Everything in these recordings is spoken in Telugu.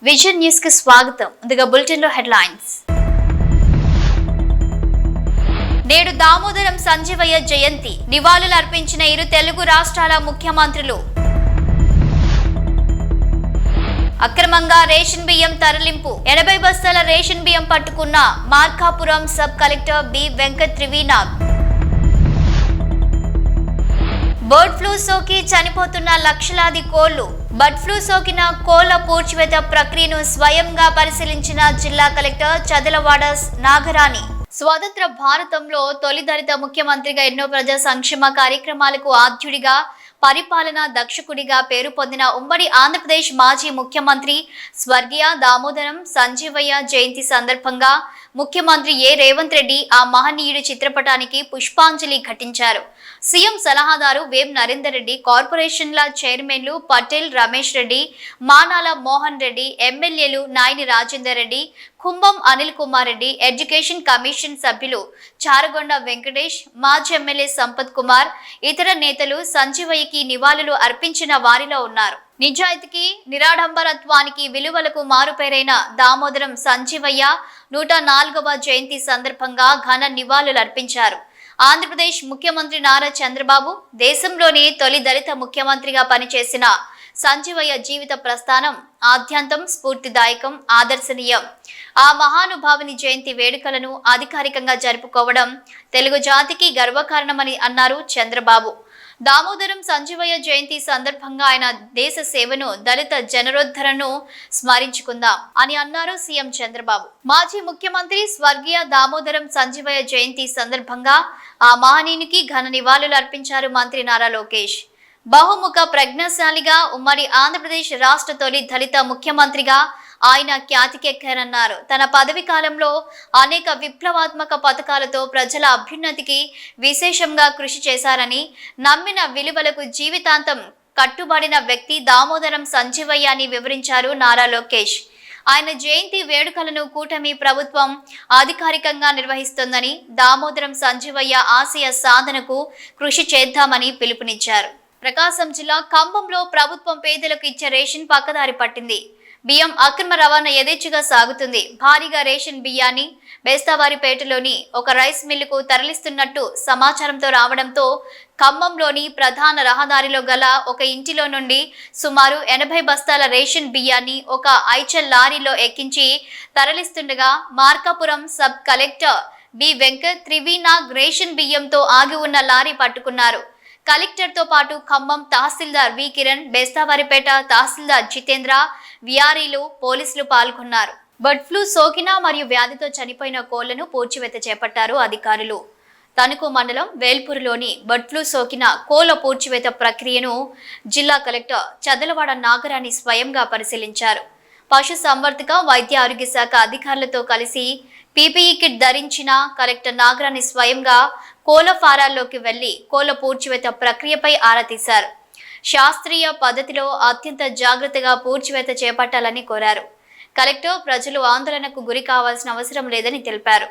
విజన్ న్యూస్ కి స్వాగతం. ముందుగా బులెటిన్ లో హెడ్లైన్స్. నేడు దామోదరం సంజీవయ్య జయంతి. నివాళులు అర్పించిన ఇరు తెలుగు రాష్ట్రాల ముఖ్యమంత్రులు. అక్రమంగా రేషన్ బియ్యం తరలింపు. 80 బస్తాల రేషన్ బియ్యం పట్టుకున్న Markapuram sub collector B Venkat Trivinag. Bird flu సోకి చనిపోతున్న లక్షలాది కోళ్లు. బర్డ్ ఫ్లూ సోకిన కోళ్ల పూడ్చివేత ప్రక్రియను స్వయంగా పరిశీలించిన జిల్లా కలెక్టర్ చదలవాడ నాగరాణి. స్వతంత్ర భారతంలో తొలి దళిత ముఖ్యమంత్రిగా ఎన్నో ప్రజా సంక్షేమ కార్యక్రమాలకు ఆద్యుడిగా, పరిపాలనా దక్షకుడిగా పేరు పొందిన ఉమ్మడి ఆంధ్రప్రదేశ్ మాజీ ముఖ్యమంత్రి స్వర్గీయ దామోదరం సంజీవయ్య జయంతి సందర్భంగా ముఖ్యమంత్రి రేవంత్ రెడ్డి ఆ మహనీయుడి చిత్రపటానికి పుష్పాంజలి ఘటించారు. సీఎం సలహాదారు వేం నరేందర్ రెడ్డి, కార్పొరేషన్ల చైర్మన్లు పటేల్ రమేష్ రెడ్డి, మానాల మోహన్ రెడ్డి, ఎమ్మెల్యేలు నాయని రాజేందర్ రెడ్డి, కుంభం అనిల్ కుమార్ రెడ్డి, ఎడ్యుకేషన్ కమిషన్ సభ్యులు చారగొండ వెంకటేష్, మాజీ ఎమ్మెల్యే సంపత్ కుమార్, ఇతర నేతలు సంజీవయ్యకి నివాళులు అర్పించిన వారిలో ఉన్నారు. నిజాయితీకి, నిరాడంబరత్వానికి, విలువలకు మారుపేరైన దామోదరం సంజీవయ్య 104వ జయంతి సందర్భంగా ఘన నివాళులు అర్పించారు. ఆంధ్రప్రదేశ్ ముఖ్యమంత్రి నారా చంద్రబాబు, దేశంలోని తొలి దళిత ముఖ్యమంత్రిగా పనిచేసిన సంజీవయ్య జీవిత ప్రస్థానం ఆద్యంతం స్ఫూర్తిదాయకం, ఆదర్శనీయం. ఆ మహానుభావుని జయంతి వేడుకలను అధికారికంగా జరుపుకోవడం తెలుగు జాతికి గర్వకారణమని అన్నారు చంద్రబాబు. దామోదరం సంజీవయ్య జయంతి సందర్భంగా ఆయన దేశ సేవను, దళిత జనరోద్ధరణను స్మరించుకుందాం అని అన్నారు సీఎం చంద్రబాబు. మాజీ ముఖ్యమంత్రి స్వర్గీయ దామోదరం సంజీవయ్య జయంతి సందర్భంగా ఆ మహనీయునికి ఘన నివాళులు అర్పించారు మంత్రి నారా లోకేష్. బహుముఖ ప్రజ్ఞాశాలిగా, ఉమ్మడి ఆంధ్రప్రదేశ్ రాష్ట్ర తొలి దళిత ముఖ్యమంత్రిగా ఆయన ఖ్యాతికెక్కారన్నారు. తన పదవి కాలంలో అనేక విప్లవాత్మక పథకాలతో ప్రజల అభ్యున్నతికి విశేషంగా కృషి చేశారని, నమ్మిన విలువలకు జీవితాంతం కట్టుబడిన వ్యక్తి దామోదరం సంజీవయ్య అని వివరించారు నారా లోకేష్. ఆయన జయంతి వేడుకలను కూటమి ప్రభుత్వం అధికారికంగా నిర్వహిస్తోందని, దామోదరం సంజీవయ్య ఆశయ సాధనకు కృషి చేద్దామని పిలుపునిచ్చారు. ప్రకాశం జిల్లా ఖమ్మంలో ప్రభుత్వం పేదలకు ఇచ్చే రేషన్ పక్కదారి పట్టింది. బియ్యం అక్రమ రవాణా యథేచ్ఛగా సాగుతుంది. భారీగా రేషన్ బియ్యాన్ని బేస్తావారిపేటలోని ఒక రైస్ మిల్లుకు తరలిస్తున్నట్టు సమాచారంతో రావడంతో ఖమ్మంలోని ప్రధాన రహదారిలో గల ఒక ఇంటిలో నుండి సుమారు 80 బస్తాల రేషన్ బియ్యాన్ని ఒక ఐచల్ లారీలో ఎక్కించి తరలిస్తుండగా Markapuram sub collector B Venkat Trivinag ration బియ్యంతో ఆగి ఉన్న లారీ పట్టుకున్నారు. కలెక్టర్ తో పాటు ఖమ్మం తహసీల్దార్ వి కిరణ్, బేస్తావారిపేట తహసీల్దార్ జితేంద్ర, విఆర్ఈలు, పోలీసులు పాల్గొన్నారు. బర్డ్ ఫ్లూ సోకిన మరియు వ్యాధితో చనిపోయిన కోళ్లను పూడ్చివేత చేపట్టారు అధికారులు. తణుకు మండలం వేల్పూరులోని బర్డ్ ఫ్లూ సోకిన కోళ్ల పూడ్చివేత ప్రక్రియను జిల్లా కలెక్టర్ చదలవాడ నాగరాణి స్వయంగా పరిశీలించారు. పశు సంవర్ధక, వైద్య ఆరోగ్య శాఖ అధికారులతో కలిసి పీపీఈ కిట్ ధరించిన కలెక్టర్ నాగరాణి స్వయంగా కోళ్ల ఫారాల్లోకి వెళ్లి కోళ్ల పూడ్చివేత ప్రక్రియపై ఆరా తీశారు. శాస్త్రీయ పద్ధతిలో అత్యంత జాగ్రత్తగా పూడ్చివేత చేపట్టాలని కోరారు. కలెక్టర్ ప్రజలు ఆందోళనకు గురి కావాల్సిన అవసరం లేదని తెలిపారు.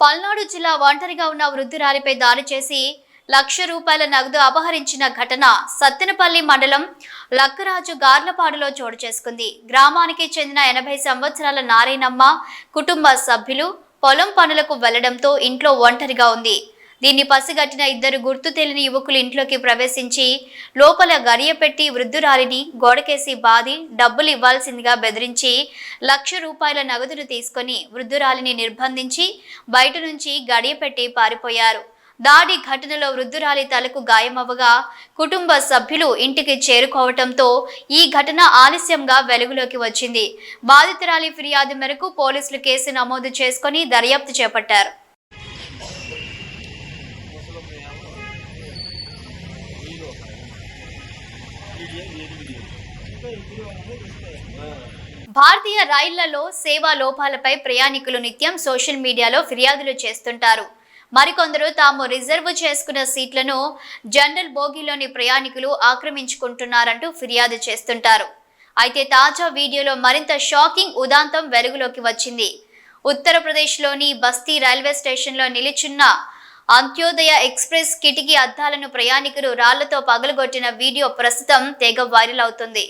పల్నాడు జిల్లా ఒంటరిగా ఉన్న వృద్ధురాలిపై దాడి చేసి ₹1,00,000 నగదు అపహరించిన ఘటన సత్తెనపల్లి మండలం లక్కరాజు గార్లపాడులో చోటు చేసుకుంది. గ్రామానికి చెందిన 80 సంవత్సరాల నారాయణమ్మ కుటుంబ సభ్యులు పొలం పనులకు వెళ్లడంతో ఇంట్లో ఒంటరిగా ఉంది. దీన్ని పసిగట్టిన 2 గుర్తు తెలియని యువకులు ఇంట్లోకి ప్రవేశించి లోపల గడియపెట్టి వృద్ధురాలిని గోడకేసి బాది డబ్బులు ఇవ్వాల్సిందిగా బెదిరించి ₹1,00,000 నగదును తీసుకుని వృద్ధురాలిని నిర్బంధించి బయట నుంచి గడియపెట్టి పారిపోయారు. దాడి ఘటనలో వృద్ధురాలి తలకు గాయమవ్వగా కుటుంబ సభ్యులు ఇంటికి చేరుకోవడంతో ఈ ఘటన ఆలస్యంగా వెలుగులోకి వచ్చింది. బాధితురాలి ఫిర్యాదు మేరకు పోలీసులు కేసు నమోదు చేసుకుని దర్యాప్తు చేపట్టారు. భారతీయ రైళ్లలో సేవా లోపాలపై ప్రయాణికులు నిత్యం సోషల్ మీడియాలో ఫిర్యాదులు చేస్తుంటారు. మరికొందరు తాము రిజర్వ్ చేసుకున్న సీట్లను జనరల్ బోగీలోని ప్రయాణికులు ఆక్రమించుకుంటున్నారంటూ ఫిర్యాదు చేస్తుంటారు. అయితే తాజా వీడియోలో మరింత షాకింగ్ ఉదాంతం వెలుగులోకి వచ్చింది. ఉత్తరప్రదేశ్లోని బస్తీ రైల్వే స్టేషన్లో నిలిచున్న అంత్యోదయ ఎక్స్ప్రెస్ కిటికీ అద్దాలను ప్రయాణికులు రాళ్లతో పగలగొట్టిన వీడియో ప్రస్తుతం తెగ వైరల్ అవుతుంది.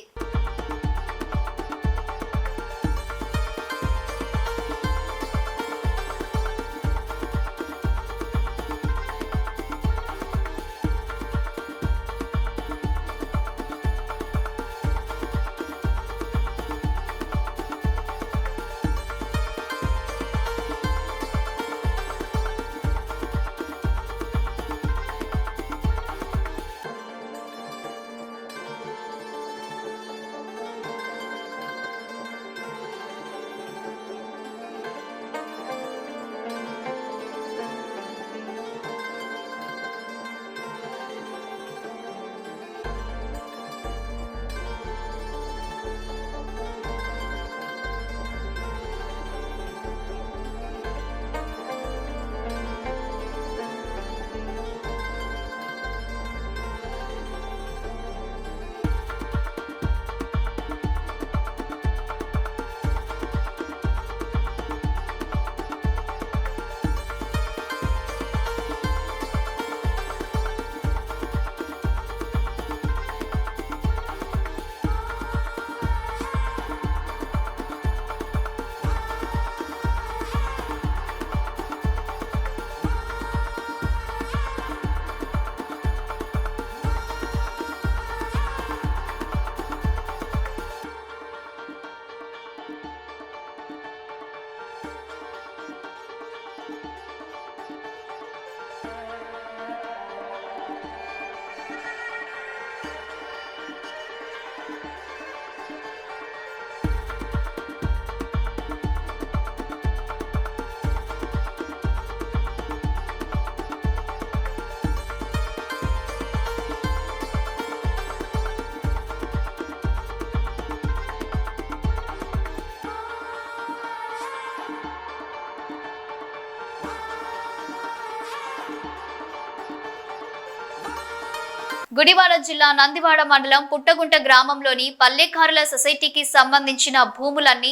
గుడివాడ జిల్లా నందివాడ మండలం పుట్టగుంట గ్రామంలోని పల్లెకారుల సొసైటీకి సంబంధించిన భూములన్నీ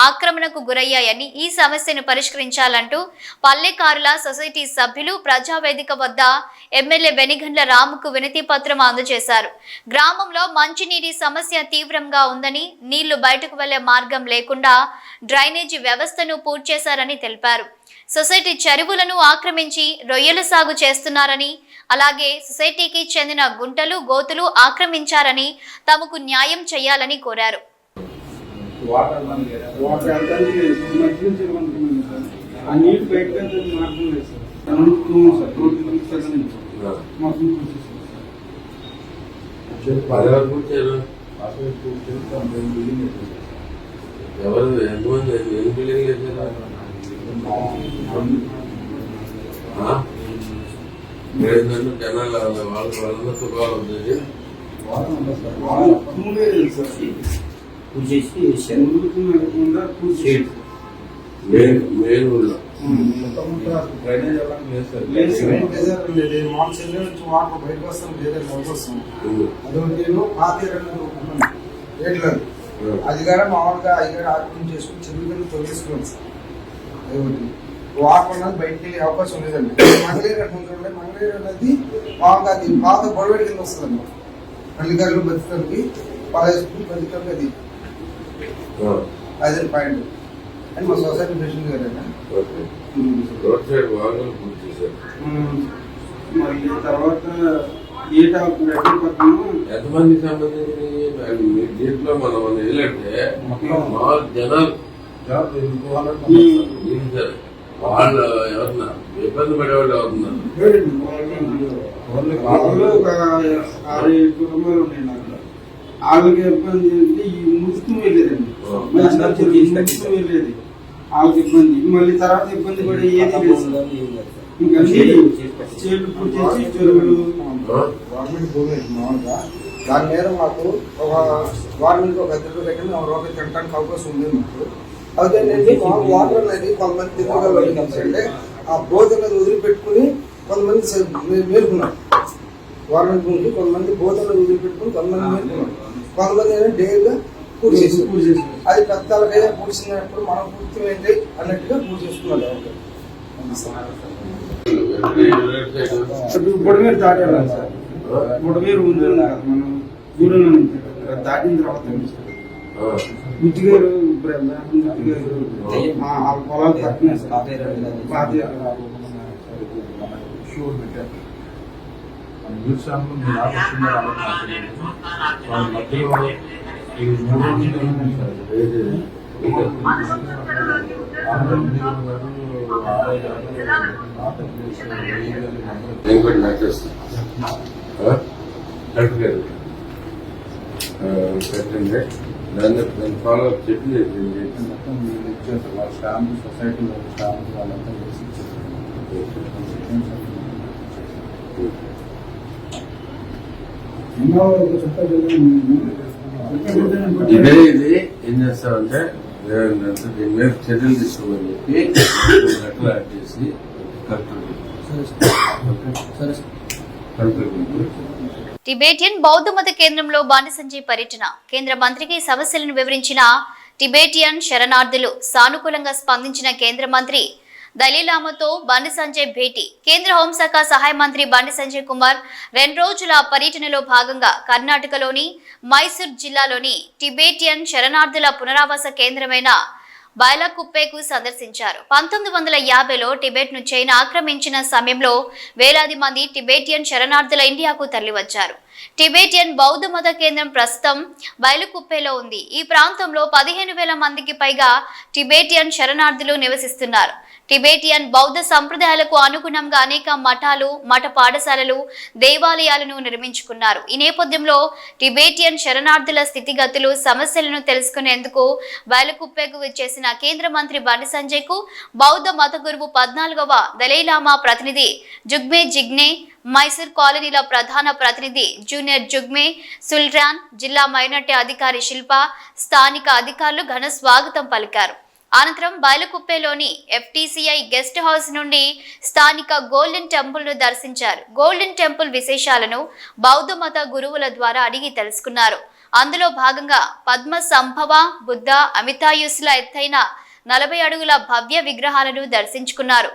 ఆక్రమణకు గురయ్యాయని, ఈ సమస్యను పరిష్కరించాలంటూ పల్లెకారుల సొసైటీ సభ్యులు ప్రజావేదిక వద్ద ఎమ్మెల్యే వెనిగండ్ల రాముకు వినతి పత్రం అందజేశారు. గ్రామంలో మంచినీటి సమస్య తీవ్రంగా ఉందని, నీళ్లు బయటకు వెళ్లే మార్గం లేకుండా డ్రైనేజీ వ్యవస్థను పూర్తి చేశారని తెలిపారు. సొసైటీ చెరువులను ఆక్రమించి రొయ్యల సాగు చేస్తున్నారని, అలాగే సొసైటీకి చెందిన గుంటలు గోతులు ఆక్రమించారని తమకు న్యాయం చేయాలని కోరారు. అది కూడా మామూలుగా అయ్యారు ఆరోగ్యం చేసుకుని చెరువులను తొలగిస్తున్నాం సార్. అదొకటి వాటర్ అనేది బయటికి వెళ్ళే అవకాశం లేదండి. మంగళగిరి చూడండి, మంగళగిరి అనేది మామూలుగా అది పాత గొడవడి కింద వస్తుందండి. పల్లిగారులు బతికి 15 బతికి అది అదే పాయింట్ అని మా సొసైటీ ప్రెసిడెంట్ గారు. మరి తర్వాత ఎంతమంది సంబంధించి దీంట్లో మనం వెళ్ళంటే జనాలు వాళ్ళు ఎవరన్నా ఇబ్బంది పడేవాళ్ళు ఎవరున్నారు? ఒక 6-7 కుటుంబాలు ఉన్నాయి నాకు. వాళ్ళకి ఇబ్బంది అంటే ఈ ముసుకు వెళ్ళేదండి, ముసుకు వెళ్ళేది వాళ్ళకి ఇబ్బంది. మళ్ళీ తర్వాత ఇబ్బంది పడే ఏది లేదు. ఇంకా చేతులు పూర్తి చేసి చెరువులు గవర్నమెంట్ భూమి మామూలుగా దాని మీద మాకు ఒక వారానికి ఒక 10 రోజుల దగ్గర రూపాయలు తినడానికి అవకాశం ఉంది మాకు. అయితే నేను వాటర్ అనేది కొంతమంది తిరగలంటే ఆ భోజనం అనేది వదిలిపెట్టుకుని కొంతమంది మేలుకున్నారు. వారానికి ముందు కొంతమంది భోజనం వదిలిపెట్టుకుని కొంతమంది మేలుకున్నారు. కొంతమంది డైరీగా పూర్తి చేసి అది పెద్దలకైనా పూడ్చినప్పుడు మనం పూర్తి ఏంటి అన్నట్టుగా పూర్తి చేసుకున్నాం. బుడమేరు దాటాలి సార్. బుడమేరు ఉంది మనం దూరంలో దాటిన తర్వాత గుజ్జిగారు పొలాలు పట్టినాయి సార్. పెట్టండి దాన్ని ఫాలో అప్ చెప్పి స్టాంప్ సొసైటీలో స్టాంప్ వాళ్ళంతా చేసి ఇదే ఇది ఏం చేస్తామంటే దీని మీద చర్యలు తీసుకోమని చెప్పి లెటర్ యాడ్ చేసి టిబేటియన్ బౌద్ధ మత కేంద్రంలో బండి సంజయ్ పర్యటన. కేంద్ర మంత్రికి సమస్యలను వివరించిన టిబేటియన్ శరణార్థులు. సానుకూలంగా స్పందించిన కేంద్ర మంత్రి దలీలామాతో బండి సంజయ్ భేటీ. కేంద్ర హోంశాఖ సహాయ మంత్రి బండి సంజయ్ కుమార్ 2 రోజుల పర్యటనలో భాగంగా కర్ణాటకలోని మైసూర్ జిల్లాలోని టిబేటియన్ శరణార్థుల పునరావాస కేంద్రమైన బైలాకుప్పెకు సందర్శించారు. 1950లో టిబెట్ను చైనా ఆక్రమించిన సమయంలో వేలాది మంది టిబెటియన్ శరణార్థుల ఇండియాకు తరలివచ్చారు. టిబెటియన్ బౌద్ధ మత కేంద్రం ప్రస్తుతం బైలాకుప్పెలో ఉంది. ఈ ప్రాంతంలో 15,000 మందికి పైగా టిబెటియన్ శరణార్థులు నివసిస్తున్నారు. టిబెటియన్ బౌద్ధ సంప్రదాయాలకు అనుగుణంగా అనేక మఠాలు, మఠ పాఠశాలలు, దేవాలయాలను నిర్మించుకున్నారు. ఈ నేపథ్యంలో టిబెటియన్ శరణార్థుల స్థితిగతులు, సమస్యలను తెలుసుకునేందుకు బైలాకుప్పెకు వచ్చేసిన కేంద్ర మంత్రి బండి సంజయ్ కు బౌద్ధ మత గురువు 14వ దలైలామా ప్రతినిధి జుగ్మే జిగ్నే, మైసూర్ కాలనీల ప్రధాన ప్రతినిధి జూనియర్ జుగ్మే సుల్రాన్, జిల్లా మైనార్టీ అధికారి శిల్ప, స్థానిక అధికారులు ఘన స్వాగతం పలికారు. అనంతరం బైలాకుప్పెలోని FTCI గెస్ట్ హౌస్ నుండి స్థానిక గోల్డెన్ టెంపుల్ ను దర్శించారు. గోల్డెన్ టెంపుల్ విశేషాలను బౌద్ధ మత గురువుల ద్వారా అడిగి తెలుసుకున్నారు. అందులో భాగంగా పద్మ సంభవ, బుద్ధ, అమితాయుస్ల ఎత్తైన 40 అడుగుల భవ్య విగ్రహాలను దర్శించుకున్నారు.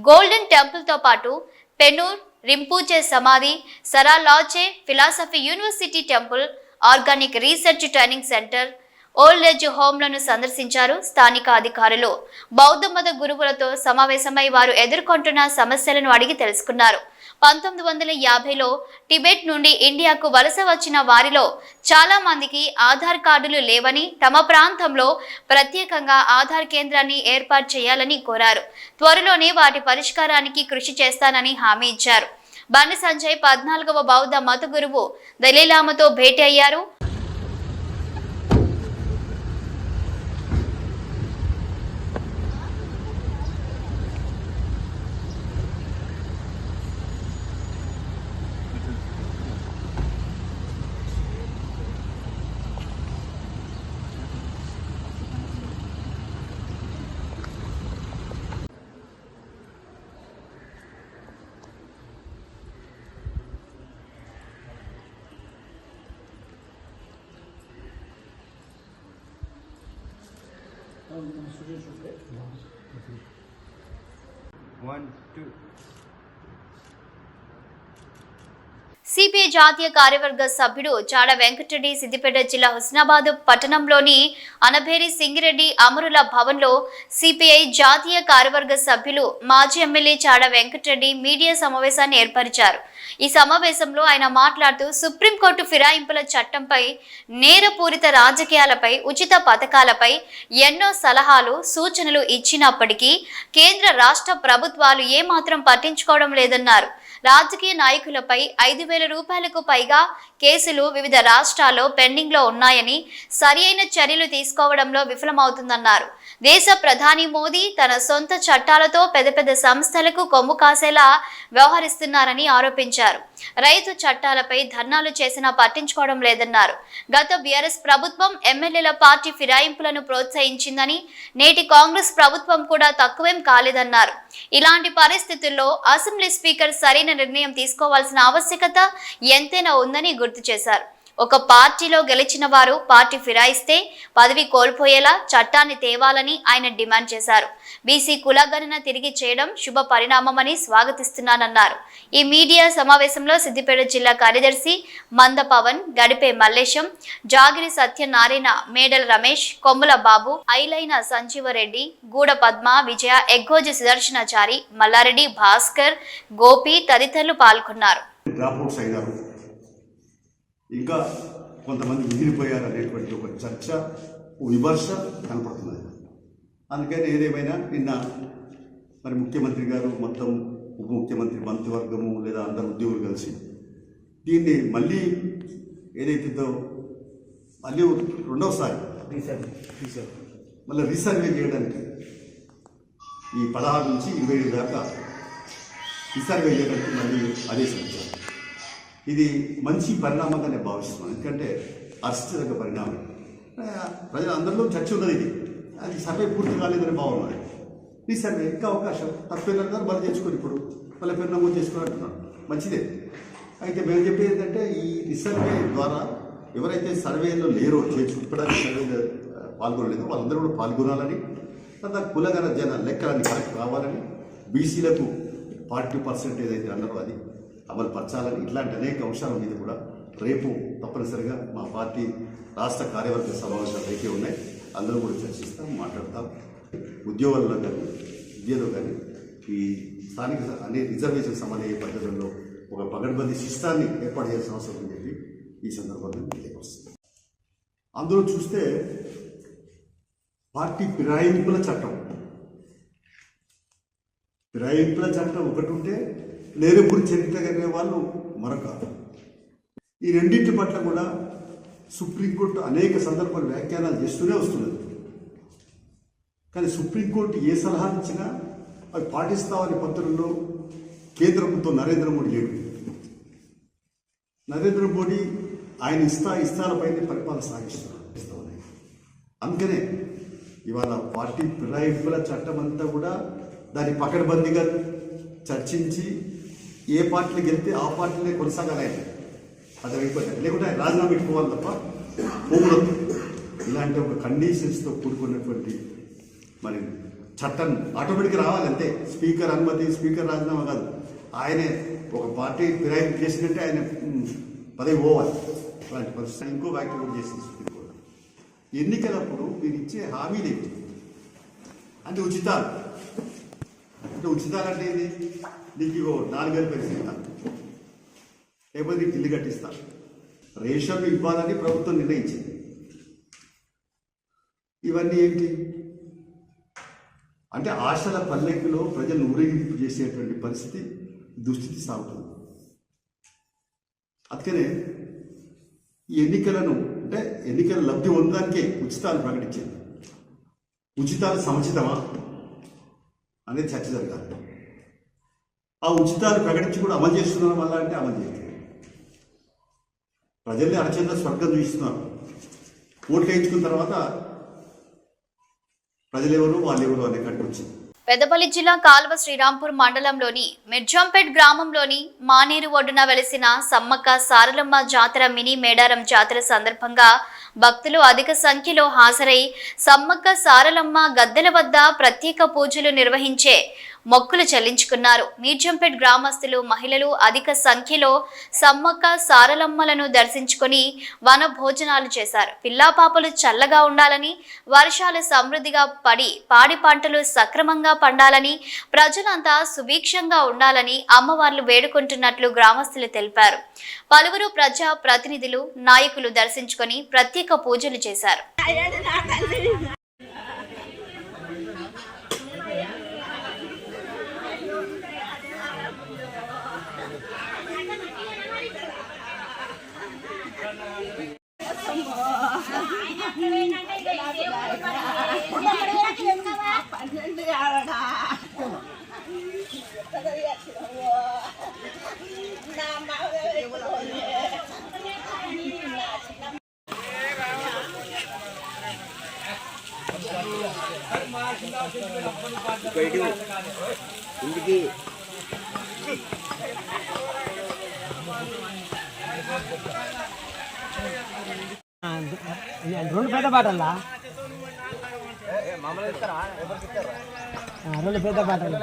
గోల్డెన్ టెంపుల్ తో పాటు పెనూర్ రింపూచే సమాధి, సరాలాచే philosophy university temple, organic research training centre, old age హోమ్లను సందర్శించారు స్థానిక అధికారులు. బౌద్ధ మత గురువులతో సమావేశమై వారు ఎదుర్కొంటున్న సమస్యలను అడిగి తెలుసుకున్నారు. 1950లో టిబెట్ నుండి ఇండియాకు వలస వచ్చిన వారిలో చాలా మందికి ఆధార్ కార్డులు లేవని, తమ ప్రాంతంలో ప్రత్యేకంగా ఆధార్ కేంద్రాన్ని ఏర్పాటు చేయాలని కోరారు. త్వరలోనే వాటి పరిష్కారానికి కృషి చేస్తానని హామీ ఇచ్చారు. బండి సంజయ్ 14వ బౌద్ధ మత గురువు దలైలామాతో భేటీ అయ్యారు. సిపిఐ జాతీయ కార్యవర్గ సభ్యుడు చాడ వెంకటరెడ్డి సిద్దిపేట జిల్లా హుస్నాబాద్ పట్టణంలోని అనభేరి సింగిరెడ్డి అమరుల భవన్లో సిపిఐ జాతీయ కార్యవర్గ సభ్యులు మాజీ ఎమ్మెల్యే చాడ వెంకటరెడ్డి మీడియా సమావేశాన్ని ఏర్పరిచారు. ఈ సమావేశంలో ఆయన మాట్లాడుతూ సుప్రీంకోర్టు ఫిరాయింపుల చట్టంపై, నేరపూరిత రాజకీయాలపై, ఉచిత పథకాలపై ఎన్నో సలహాలు, సూచనలు ఇచ్చినప్పటికీ కేంద్ర రాష్ట్ర ప్రభుత్వాలు ఏమాత్రం పట్టించుకోవడం లేదన్నారు. రాజకీయ నాయకులపై 5,000 రూపాయలకు పైగా కేసులు వివిధ రాష్ట్రాల్లో పెండింగ్ లో ఉన్నాయని, సరియైన చర్యలు తీసుకోవడంలో విఫలమవుతుందన్నారు. దేశ ప్రధాని మోదీ తన సొంత చట్టాలతో పెద్ద పెద్ద సంస్థలకు కొమ్ము కాసేలా వ్యవహరిస్తున్నారని ఆరోపించారు. రైతు చట్టాలపై ధర్నాలు చేసినా పట్టించుకోవడం లేదన్నారు. గత బీఆర్ఎస్ ప్రభుత్వం ఎమ్మెల్యేల పార్టీ ఫిరాయింపులను ప్రోత్సహించిందని, నేటి కాంగ్రెస్ ప్రభుత్వం కూడా తక్కువేం కాలేదన్నారు. ఇలాంటి పరిస్థితుల్లో అసెంబ్లీ స్పీకర్ సరైన నిర్ణయం తీసుకోవాల్సిన ఆవశ్యకత ఎంతైనా ఉందని గుర్తు చేశారు. ఒక పార్టీలో గెలిచిన వారు పార్టీ ఫిరాయిస్తే పదవి కోల్పోయేలా చట్టాన్ని తేవాలని ఆయన డిమాండ్ చేశారు. బీసీ కులగణన తిరిగి చేయడం శుభ పరిణామమని స్వాగతిస్తున్నానన్నారు. ఈ మీడియా సమావేశంలో సిద్దిపేట జిల్లా కార్యదర్శి మంద పవన్, గడిపే మల్లేశం, జాగిరి సత్యనారాయణ, మేడల రమేష్, కొమ్ముల బాబు, ఐలైన సంజీవరెడ్డి, గూడ పద్మ, విజయ, ఎగ్గోజి సుదర్శనాచారి, మల్లారెడ్డి, భాస్కర్, గోపి తదితరులు పాల్గొన్నారు. ఇంకా కొంతమంది మిగిలిపోయారు అనేటువంటి ఒక చర్చ, విమర్శ కనపడుతున్నది. అందుకని ఏదేమైనా నిన్న మరి ముఖ్యమంత్రి గారు మొత్తం ఉప ముఖ్యమంత్రి మంత్రివర్గము లేదా అందరు ఉద్యోగులు కలిసి దీన్ని మళ్ళీ ఏదైతుందో మళ్ళీ రెండవసారి మళ్ళీ రీసర్వే చేయడానికి ఈ 16 నుంచి 27 దాకా రీసర్వే చేయడానికి మళ్ళీ ఆదేశించారు. ఇది మంచి పరిణామంగా నేను భావిస్తున్నాను. ఎందుకంటే హర్షించదగ్గ పరిణామం. ప్రజలందరిలో చర్చ ఉన్నది. అది సర్వే పూర్తి కాలేదని బాగున్నది. ఈ సర్వే ఇంకా అవకాశం తప్పేళ్ళందరూ బలి చేసుకొని ఇప్పుడు వాళ్ళ పేరు నమోదు చేసుకుని అంటున్నాను. మంచిదే. అయితే మేము చెప్పేది ఏంటంటే ఈ రీసర్వే ద్వారా ఎవరైతే సర్వేలో లేరో చేసుకోవడానికి సర్వేలో పాల్గొనలేదో వాళ్ళందరూ కూడా పాల్గొనాలని, తర్వాత కులగణ జన లెక్కలన్నీ కరెక్ట్ రావాలని, బీసీలకు 40% ఏదైతే అన్నారో అది అమలు పరచాలని, ఇట్లాంటి అనేక అంశాల మీద కూడా రేపు తప్పనిసరిగా మా పార్టీ రాష్ట్ర కార్యవర్గ సమావేశాలు అయితే ఉన్నాయి. అందరూ కూడా చర్చిస్తాం, మాట్లాడతాం. ఉద్యోగాల్లో కానీ విద్యలో కానీ ఈ స్థానిక అనేక రిజర్వేషన్ సమన్వయ పద్ధతుల్లో ఒక పగడ్బందీ సిస్టాన్ని ఏర్పాటు చేయాల్సిన అవసరం అని చెప్పి ఈ సందర్భంగా తెలియపరుస్తుంది. అందులో చూస్తే పార్టీ ఫిరాయింపుల చట్టం ఒకటి ఉంటే నేరపూరి చరిత్ర కలిగిన వాళ్ళు మరొక. ఈ రెండింటి పట్ల కూడా సుప్రీంకోర్టు అనేక సందర్భాలు వ్యాఖ్యానాలు చేస్తూనే వస్తున్నది. కానీ సుప్రీంకోర్టు ఏ సలహా ఇచ్చినా అవి పాటిస్తామని పత్రంలో కేంద్ర ప్రభుత్వం నరేంద్ర మోడీ లేడు. నరేంద్ర మోడీ ఆయన ఇష్టాలపైనే పరిపాలన సాగిస్తున్నారు. అందుకనే ఇవాళ పార్టీ ఫిరాయింపుల చట్టం అంతా కూడా దాన్ని పకడ్బందీగా చర్చించి ఏ పార్టీలు గెలితే ఆ పార్టీనే కొనసాగాలి. అది అయిపోయింది. లేకుంటే ఆయన రాజీనామా పెట్టుకోవాలి తప్ప పోకూడదు. ఇలాంటి ఒక కండిషన్స్తో కూడుకున్నటువంటి మరి చట్టం ఆటోమేటిక్గా రావాలి. అంతే. స్పీకర్ అనుమతి, స్పీకర్ రాజీనామా కాదు. ఆయనే ఒక పార్టీ ఫిరాయింపు చేసినట్టే ఆయన పదవి పోవాలి. అలాంటి పరిస్థితి ఇంకో వ్యాఖ్య కూడా చేసింది సుప్రీంకోర్టు. ఎన్నికలప్పుడు మీరు ఇచ్చే హామీలు ఏంటి అంటే ఉచితాలు. అంటే ఉచితాలు అంటే ఏంటి? నీకు 4,000 పెరిగిస్తా, లేకపోతే నీకు ఇల్లు కట్టిస్తా, రేషన్లు ఇవ్వాలని ప్రభుత్వం నిర్ణయించింది. ఇవన్నీ ఏంటి అంటే ఆశల పల్లెకులో ప్రజలు ఊరేగింపు చేసేటువంటి పరిస్థితి, దుస్థితి సాగుతుంది. అందుకనే ఈ ఎన్నికలను అంటే ఎన్నికల లబ్ధి పొందడానికే ఉచితాలు ప్రకటించింది. ఉచితాలు సముచితమా అనేది చర్చ జరగాలి. ఆ ఉచితాలు ప్రకటించి కూడా అమలు చేస్తున్నారు వల్ల అంటే అమలు చేయలేదు. ప్రజల్ని అరచేత స్వర్గం చూపిస్తున్నారు. ఓట్లు వేయించుకున్న తర్వాత ప్రజలెవరు వాళ్ళెవరు అనే కట్టు వచ్చింది. పెద్దపల్లి జిల్లా కాల్వ శ్రీరాంపూర్ మండలంలోని మిర్జంపేట్ గ్రామంలోని మానేరు ఒడ్డున వెలిసిన సమ్మక్క సారలమ్మ జాతర మినీ మేడారం జాతర సందర్భంగా భక్తులు అధిక సంఖ్యలో హాజరై సమ్మక్క సారలమ్మ గద్దెల వద్ద ప్రత్యేక పూజలు నిర్వహించే మొక్కులు చెల్లించుకున్నారు. మిర్జంపేట్ గ్రామస్తులు, మహిళలు అధిక సంఖ్యలో సమ్మక్క సారలమ్మలను దర్శించుకుని వన భోజనాలు చేశారు. పిల్లాపాపలు చల్లగా ఉండాలని, వర్షాలు సమృద్ధిగా పడి పాడి పంటలు సక్రమంగా పండాలని, ప్రజలంతా సుభిక్షంగా ఉండాలని అమ్మవార్లు వేడుకుంటున్నట్లు గ్రామస్తులు తెలిపారు. పలువురు ప్రజా ప్రతినిధులు, నాయకులు దర్శించుకొని ప్రత్యేక పూజలు చేశారు. Nah, రెండు పెద్ద బాటల్లా రెండు పెద్ద బాటలు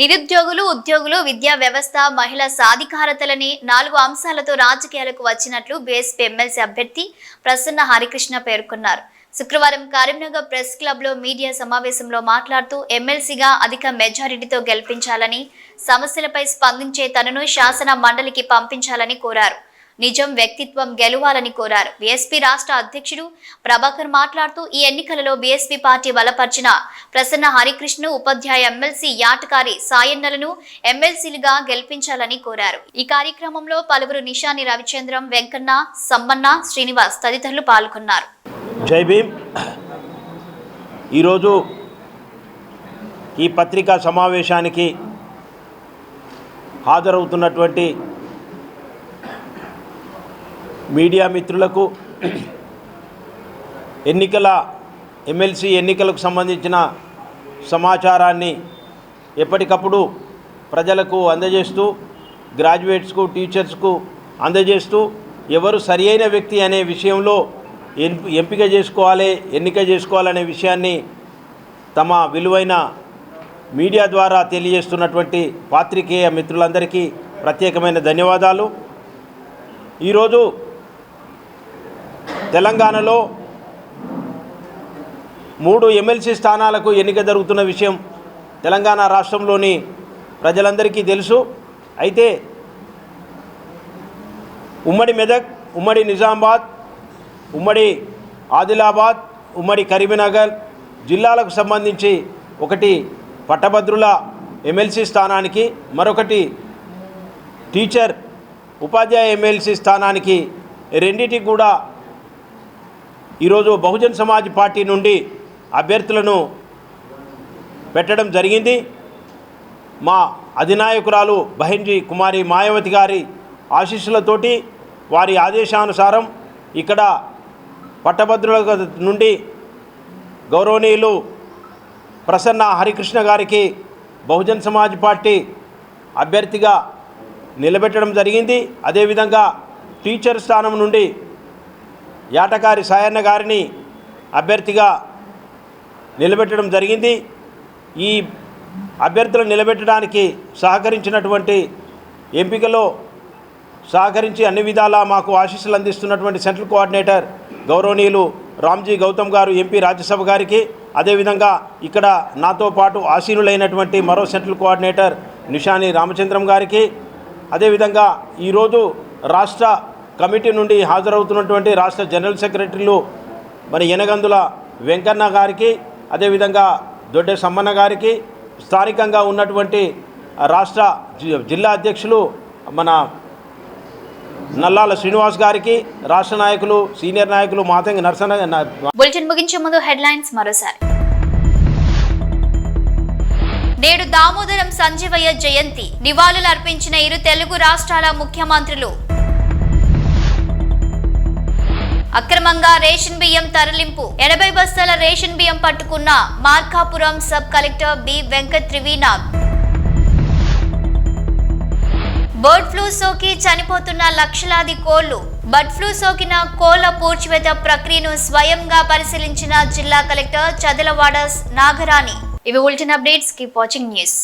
నిరుద్యోగులు, ఉద్యోగులు, విద్యా వ్యవస్థ, మహిళా సాధికారతలని 4 అంశాలతో రాజకీయాలకు వచ్చినట్లు బీఎస్పీ ఎమ్మెల్సీ అభ్యర్థి ప్రసన్న హరికృష్ణ పేర్కొన్నారు. శుక్రవారం కరీంనగర్ ప్రెస్ క్లబ్ లో మీడియా సమావేశంలో మాట్లాడుతూ ఎమ్మెల్సీగా అధిక మెజారిటీతో గెలిపించాలని, సమస్యలపై స్పందించే తనను శాసన మండలికి పంపించాలని కోరారు. నిజం వ్యక్తిత్వం గెలవాలని కోరారు. బీఎస్పీ రాష్ట్ర అధ్యక్షుడు ప్రభాకర్ మాట్లాడుతూ ఈ ఎన్నికలలో బీఎస్పీ పార్టీ బలపరిచిన ప్రసన్న హరికృష్ణ, ఉపాధ్యాయ ఎమ్మెల్సీ యాటకారి సాయన్నలను ఎమ్మెల్సీలుగా గెలిపించాలని కోరారు. ఈ కార్యక్రమంలో పలువురు నిషాని రవిచంద్రం, వెంకన్న, సమ్మన్న, శ్రీనివాస్ తదితరులు పాల్గొన్నారు. జై భీమ్. ఈరోజు ఈ పత్రికా సమావేశానికి హాజరవుతున్నటువంటి మీడియా మిత్రులకు, ఎమ్మెల్సీ ఎన్నికలకు సంబంధించిన సమాచారాన్ని ఎప్పటికప్పుడు ప్రజలకు అందజేస్తూ, గ్రాడ్యుయేట్స్కు, టీచర్స్కు అందజేస్తూ, ఎవరు సరి అయిన వ్యక్తి అనే విషయంలో ఎంపిక చేసుకోవాలి, ఎన్నిక చేసుకోవాలనే విషయాన్ని తమ విలువైన మీడియా ద్వారా తెలియజేస్తున్నటువంటి పాత్రికేయ మిత్రులందరికీ ప్రత్యేకమైన ధన్యవాదాలు. ఈరోజు తెలంగాణలో 3 ఎమ్మెల్సీ స్థానాలకు ఎన్నిక జరుగుతున్న విషయం తెలంగాణ రాష్ట్రంలోని ప్రజలందరికీ తెలుసు. అయితే ఉమ్మడి మెదక్, ఉమ్మడి నిజామాబాద్, ఉమ్మడి ఆదిలాబాద్, ఉమ్మడి కరీంనగర్ జిల్లాలకు సంబంధించి ఒకటి పట్టభద్రుల ఎమ్మెల్సీ స్థానానికి, మరొకటి టీచర్ ఉపాధ్యాయ ఎమ్మెల్సీ స్థానానికి, రెండింటికి కూడా ఈరోజు బహుజన్ సమాజ్ పార్టీ నుండి అభ్యర్థులను పెట్టడం జరిగింది. మా అధినాయకురాలు బహింజీ కుమారి మాయావతి గారి ఆశీస్సులతోటి, వారి ఆదేశానుసారం ఇక్కడ పట్టభద్రుల నుండి గౌరవనీయులు ప్రసన్న హరికృష్ణ గారికి బహుజన్ సమాజ్ పార్టీ అభ్యర్థిగా నిలబెట్టడం జరిగింది. అదేవిధంగా టీచర్ స్థానం నుండి యాటకారి సాయన్న గారిని అభ్యర్థిగా నిలబెట్టడం జరిగింది. ఈ అభ్యర్థులను నిలబెట్టడానికి సహకరించినటువంటి, ఎంపికలో సహకరించి అన్ని విధాలా మాకు ఆశీస్సులు అందిస్తున్నటువంటి సెంట్రల్ కోఆర్డినేటర్ గౌరవనీయులు రామ్జీ గౌతమ్ గారు, ఎంపీ రాజ్యసభ గారికి, అదేవిధంగా ఇక్కడ నాతో పాటు ఆసీనులైనటువంటి మరో సెంట్రల్ కోఆర్డినేటర్ నిషాని రామచంద్రం గారికి, అదేవిధంగా ఈరోజు రాష్ట్ర కమిటీ నుండి హాజరవుతున్నటువంటి రాష్ట్ర జనరల్ సెక్రటరీలు మరి యనగందుల వెంకన్న గారికి, అదేవిధంగా దొడ్డే సమ్మన్న గారికి, స్థానికంగా ఉన్నటువంటి రాష్ట్ర జిల్లా అధ్యక్షులు మన నల్లాల శ్రీనివాస్ గారికి, రాష్ట్ర నాయకులు, సీనియర్ నాయకులు మాతంగి నరసన్న. బులెటిన్ ముగించే ముందు హెడ్లైన్స్ మరోసారి. నేడు దామోదరం సంజీవయ్య జయంతి, నివాళులు అర్పించిన 2 తెలుగు రాష్ట్రాల ముఖ్యమంత్రులు. అక్రమంగా రేషన్ బియ్యం తరలింపు, 80 బస్తాల రేషన్ బియ్యం పట్టుకున్న Markapuram sub collector B Venkat Trivinath. Bird flu సోకి చనిపోతున్న లక్షలాది కోళ్లు, బర్డ్ ఫ్లూ సోకిన కోళ్ల పూడ్చివేత ప్రక్రియను స్వయంగా పరిశీలించిన జిల్లా కలెక్టర్ చదలవాడ నాగరాణి. ఇవి bulletin updates. Keep watching news.